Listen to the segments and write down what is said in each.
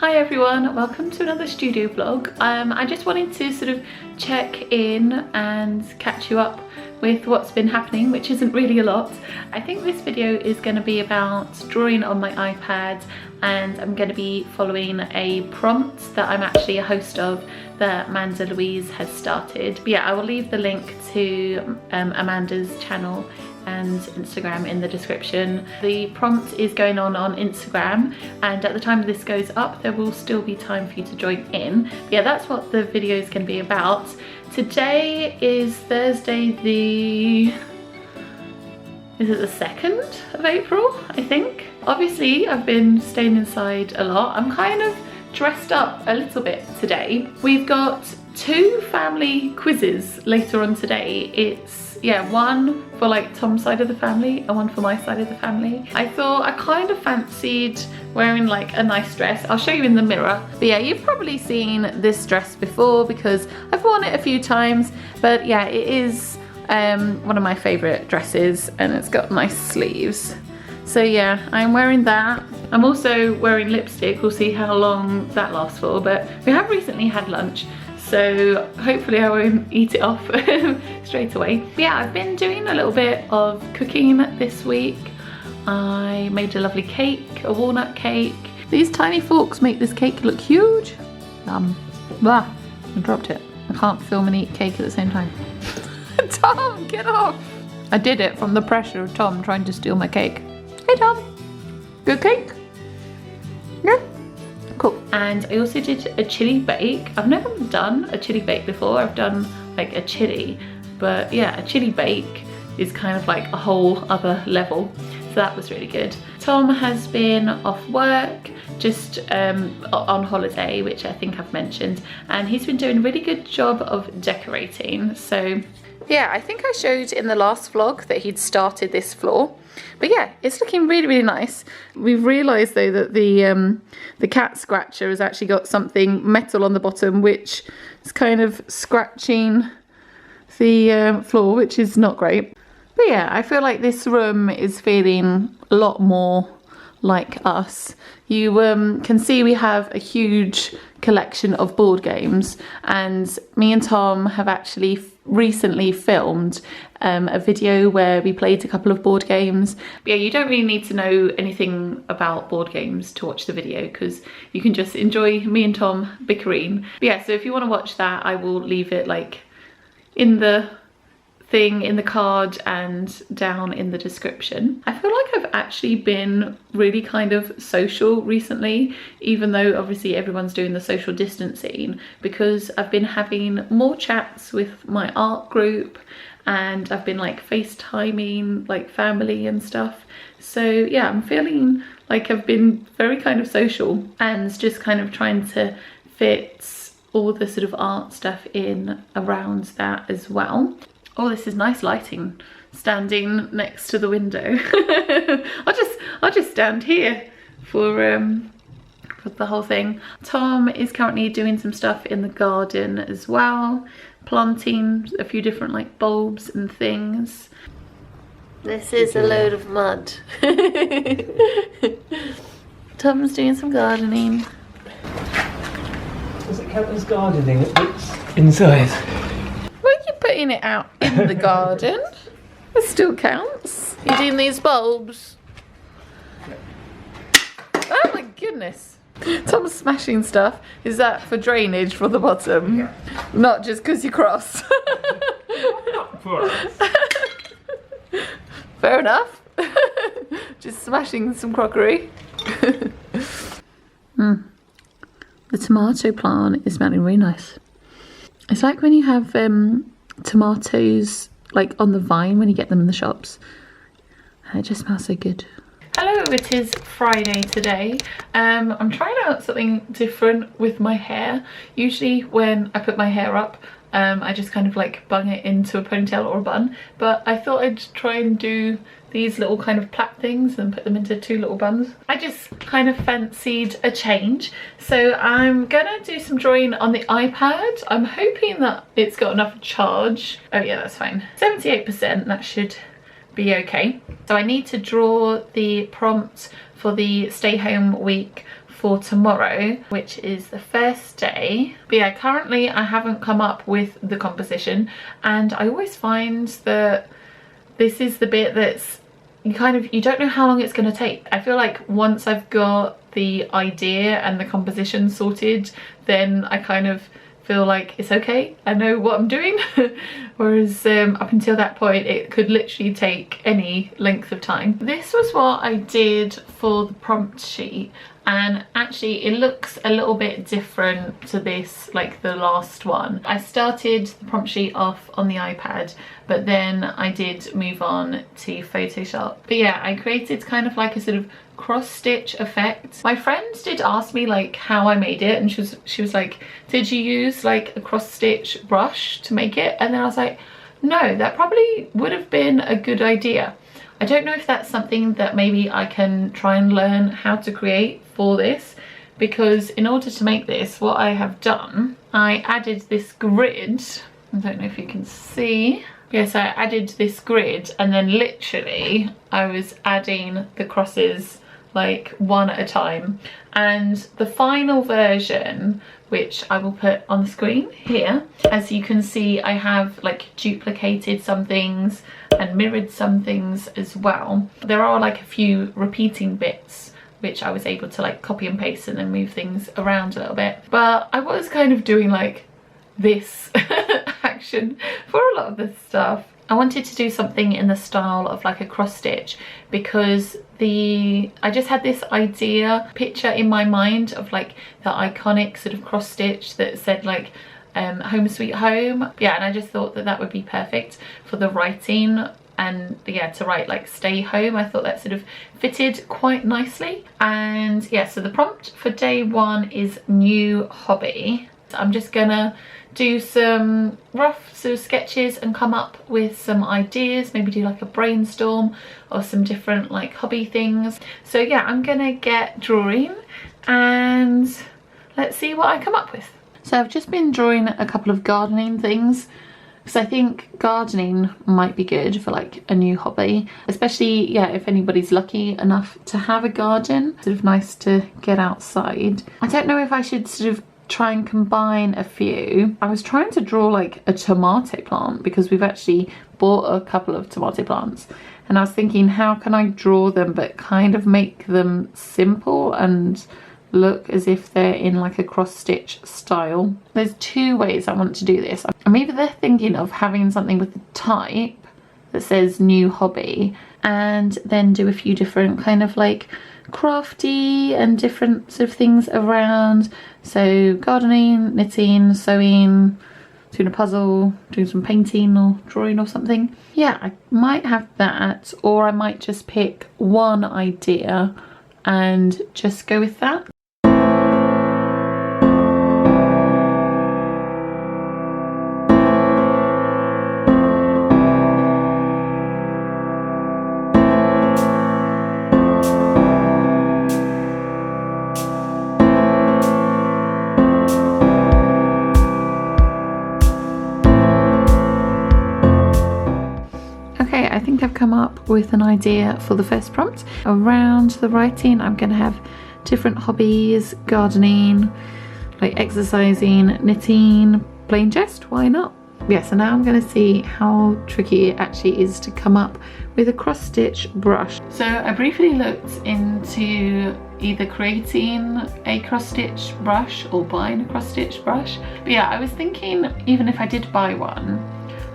Hi everyone, welcome to another studio vlog. I just wanted to sort of check in and catch you up with what's been happening, which isn't really a lot. I think this video is going to be about drawing on my iPad, and I'm going to be following a prompt that I'm actually a host of that Manda Loouise has started. But yeah, I will leave the link to Amanda's channel and Instagram in the description. The prompt is going on Instagram, and at the time this goes up there will still be time for you to join in. But yeah, that's what the video is going to be about. Today is Thursday the 2nd of April, I think. Obviously I've been staying inside a lot. I'm kind of dressed up a little bit today. We've got 2 family quizzes later on today. It's one for like Tom's side of the family and one for my side of the family. I thought I kind of fancied wearing like a nice dress. I'll show you in the mirror. But yeah, you've probably seen this dress before because I've worn it a few times. But yeah, it is one of my favourite dresses, and it's got nice sleeves. So yeah, I'm wearing that. I'm also wearing lipstick. We'll see how long that lasts for, but we have recently had lunch, so hopefully I won't eat it off straight away. But yeah, I've been doing a little bit of cooking this week. I made a lovely cake, a walnut cake. These tiny forks make this cake look huge. I dropped it. I can't film and eat cake at the same time. Tom, get off! I did it from the pressure of Tom trying to steal my cake. Hey Tom, good cake? Yeah? Cool. And I also did a chili bake. I've never done a chili bake before. I've done like a chili, but yeah, a chili bake is kind of like a whole other level. So that was really good. Tom has been off work, just on holiday, which I think I've mentioned, and he's been doing a really good job of decorating. So yeah, I think I showed in the last vlog that he'd started this floor. But yeah, it's looking really, really nice. We've realised though that the cat scratcher has actually got something metal on the bottom, which is kind of scratching the floor, which is not great. But yeah, I feel like this room is feeling a lot more like us. You can see we have a huge collection of board games, and me and Tom have actually recently filmed a video where we played a couple of board games. But yeah, you don't really need to know anything about board games to watch the video, because you can just enjoy me and Tom bickering. But yeah, so if you want to watch that, I will leave it like in the thing, in the card, and down in the description. I feel like I've actually been really kind of social recently, even though obviously everyone's doing the social distancing, because I've been having more chats with my art group, and I've been like FaceTiming like family and stuff. So yeah, I'm feeling like I've been very kind of social, and just kind of trying to fit all the sort of art stuff in around that as well. Oh, this is nice lighting, standing next to the window. I'll just stand here for the whole thing. Tom is currently doing some stuff in the garden as well, planting a few different like bulbs and things. This is a load of mud. Tom's doing some gardening. Does it count as gardening if it's inside? Putting it out in the garden, it still counts. You doing these bulbs? Oh my goodness, Tom's smashing stuff. Is that for drainage for the bottom? Yeah. Not just because you're cross. Fair enough. Just smashing some crockery. The tomato plant is smelling really nice. It's like when you have tomatoes like on the vine when you get them in the shops, and it just smells so good. Hello, it is Friday today. I'm trying out something different with my hair. Usually when I put my hair up, I just kind of like bung it into a ponytail or a bun, but I thought I'd try and do these little kind of plait things and put them into 2 little buns. I just kind of fancied a change, so I'm gonna do some drawing on the iPad. I'm hoping that it's got enough charge. Oh yeah, that's fine. 78%, that should be okay. So I need to draw the prompt for the stay home week for tomorrow, which is the first day. But yeah, currently I haven't come up with the composition, and I always find that this is the bit that's you don't know how long it's going to take. I feel like once I've got the idea and the composition sorted, then I kind of feel like it's okay, I know what I'm doing. Whereas up until that point it could literally take any length of time. This was what I did for the prompt sheet, and actually it looks a little bit different to this, like the last one. I started the prompt sheet off on the iPad, but then I did move on to Photoshop. But yeah, I created kind of like a sort of cross stitch effect. My friend did ask me like how I made it, and she was like, did you use like a cross stitch brush to make it? And then I was like, no, that probably would have been a good idea. I don't know if that's something that maybe I can try and learn how to create for this, because in order to make this, what I have done, I added this grid. I don't know if you can see. Yes, I added this grid, and then literally I was adding the crosses like one at a time. And the final version, which I will put on the screen here, as you can see, I have like duplicated some things and mirrored some things as well. There are like a few repeating bits which I was able to like copy and paste and then move things around a little bit. But I was kind of doing like this action for a lot of this stuff. I wanted to do something in the style of like a cross stitch, because I just had this picture in my mind of like the iconic sort of cross stitch that said like home sweet home. Yeah, and I just thought that that would be perfect for the writing, and yeah, to write like stay home. I thought that sort of fitted quite nicely. And yeah, so the prompt for day one is new hobby. So I'm just gonna do some rough sort of sketches and come up with some ideas, maybe do like a brainstorm or some different like hobby things. So yeah, I'm gonna get drawing and let's see what I come up with. So I've just been drawing a couple of gardening things, because I think gardening might be good for like a new hobby, especially yeah, if anybody's lucky enough to have a garden. Sort of nice to get outside. I don't know if I should sort of try and combine a few. I was trying to draw like a tomato plant, because we've actually bought a couple of tomato plants, and I was thinking, how can I draw them but kind of make them simple and look as if they're in like a cross stitch style. There's two ways I want to do this. I'm either thinking of having something with the type that says new hobby, and then do a few different kind of like crafty and different sort of things around. So gardening, knitting, sewing, doing a puzzle, doing some painting or drawing or something. Yeah, I might have that, or I might just pick one idea and just go with that. I think I've come up with an idea for the first prompt. Around the writing, I'm going to have different hobbies: gardening, like exercising, knitting, playing jest, why not? Yeah, so now I'm going to see how tricky it actually is to come up with a cross stitch brush. So I briefly looked into either creating a cross stitch brush or buying a cross stitch brush. But yeah, I was thinking, even if I did buy one,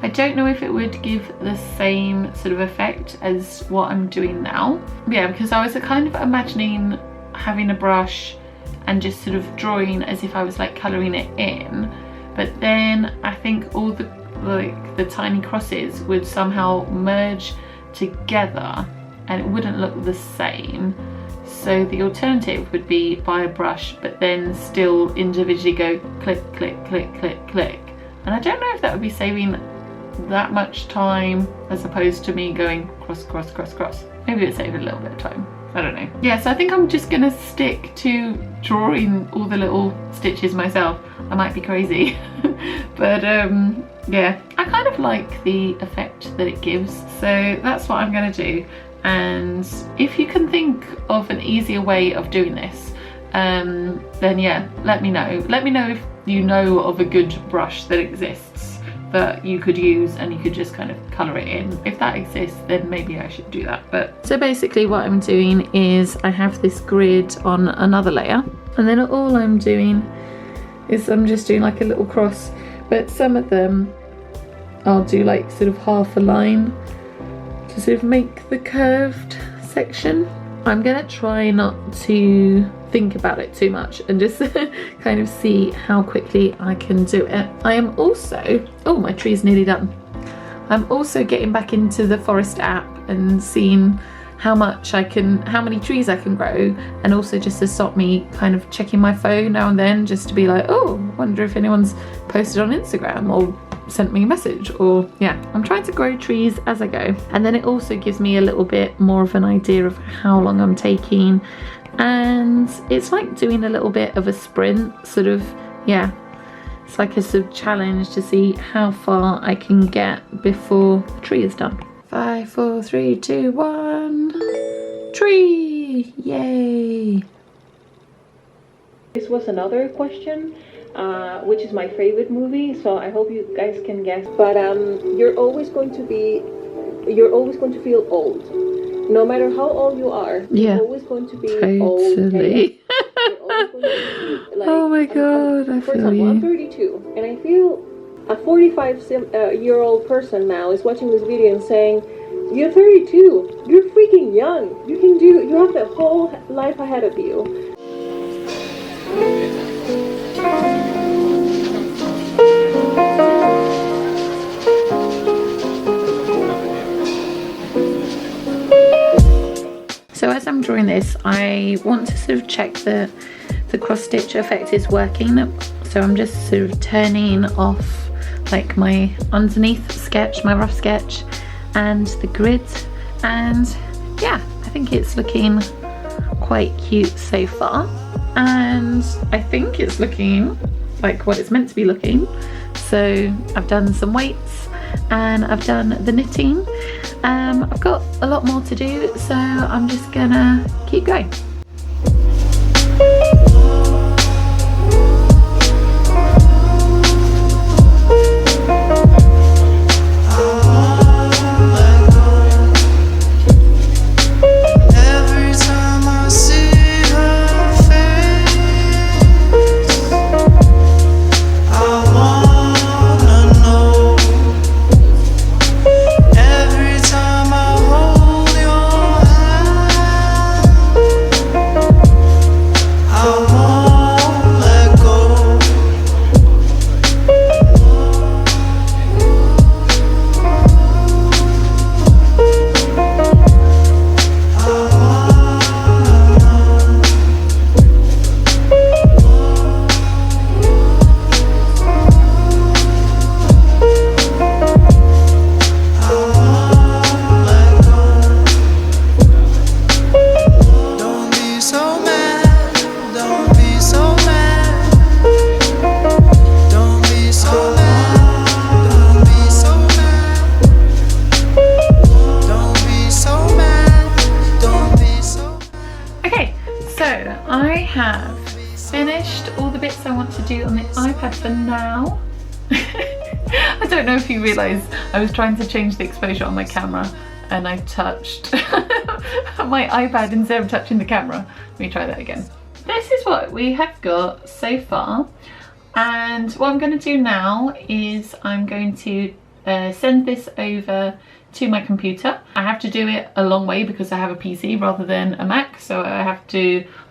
I don't know if it would give the same sort of effect as what I'm doing now. Yeah, because I was kind of imagining having a brush and just sort of drawing as if I was like colouring it in. But then I think all the tiny crosses would somehow merge together and it wouldn't look the same. So the alternative would be buy a brush but then still individually go click, click, click, click, click. And I don't know if that would be saving that much time as opposed to me going cross, cross, cross, cross. Maybe it would save a little bit of time. I don't know. Yeah, so I think I'm just gonna stick to drawing all the little stitches myself. I might be crazy. But yeah, I kind of like the effect that it gives. So that's what I'm gonna do. And if you can think of an easier way of doing this, then yeah, let me know. Let me know if you know of a good brush that exists that you could use and you could just kind of colour it in. If that exists, then maybe I should do that. But so basically what I'm doing is I have this grid on another layer, and then all I'm doing is I'm just doing like a little cross, but some of them I'll do like sort of half a line to sort of make the curved section. I'm gonna try not to think about it too much and just kind of see how quickly I can do it. I am also, oh, my tree's nearly done. I'm also getting back into the Forest app and seeing how many trees I can grow, and also just to stop me kind of checking my phone now and then, just to be like, oh, wonder if anyone's posted on Instagram or sent me a message, or yeah, I'm trying to grow trees as I go. And then it also gives me a little bit more of an idea of how long I'm taking, and it's like doing a little bit of a sprint, sort of, yeah, it's like a sort of challenge to see how far I can get before the tree is done. 5, 4, 3, 2, 1, tree, yay. This was another question, which is my favorite movie, so I hope you guys can guess. But you're always going to feel old, no matter how old you are. Yeah, you're always going to be totally. old. Okay? You're always going to be, like, oh my god, I for feel example, you. I'm 32, and I feel a 45-year-old person now is watching this video and saying, "You're 32. You're freaking young. You have the whole life ahead of you." So as I'm drawing this, I want to sort of check the cross stitch effect is working. So I'm just sort of turning off like my underneath sketch, my rough sketch, and the grid, and yeah, I think it's looking quite cute so far, and I think it's looking like what it's meant to be looking. So I've done some weights and I've done the knitting. I've got a lot more to do, so I'm just gonna keep going. Finished all the bits I want to do on the iPad for now. I don't know if you realise I was trying to change the exposure on my camera and I touched my iPad instead of touching the camera. Let me try that again. This is what we have got so far, and what I'm going to do now is I'm going to send this over to my computer. I have to do it a long way because I have a PC rather than a Mac, so I'm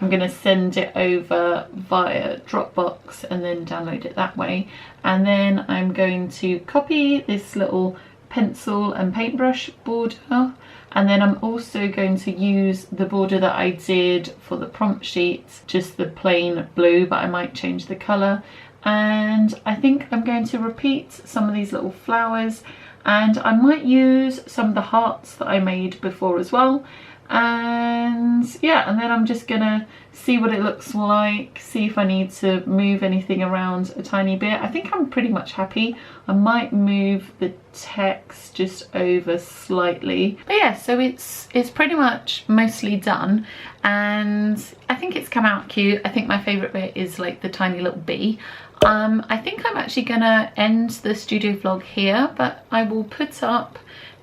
going to send it over via Dropbox and then download it that way. And then I'm going to copy this little pencil and paintbrush border, and then I'm also going to use the border that I did for the prompt sheet, just the plain blue, but I might change the colour. And I think I'm going to repeat some of these little flowers, and I might use some of the hearts that I made before as well. And yeah, and then I'm just gonna see what it looks like, see if I need to move anything around a tiny bit. I think I'm pretty much happy. I might move the text just over slightly. But yeah, so it's pretty much mostly done, and I think it's come out cute. I think my favourite bit is like the tiny little bee. I think I'm actually gonna end the studio vlog here, but I will put up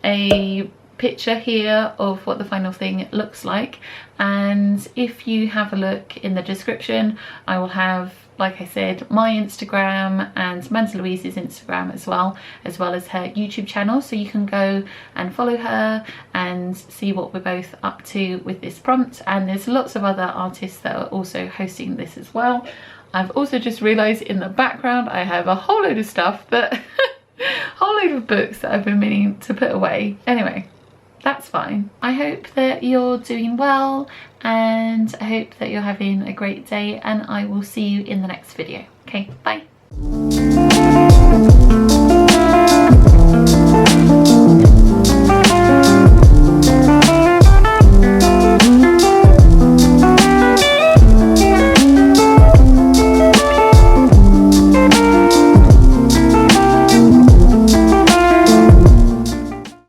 a picture here of what the final thing looks like, and if you have a look in the description, I will have, like I said, my Instagram and Manda Loouise's Instagram as well as her YouTube channel, so you can go and follow her and see what we're both up to with this prompt. And there's lots of other artists that are also hosting this as well. I've also just realised in the background I have a whole load of stuff that whole load of books that I've been meaning to put away. Anyway, that's fine. I hope that you're doing well, and I hope that you're having a great day, and I will see you in the next video. Okay, bye.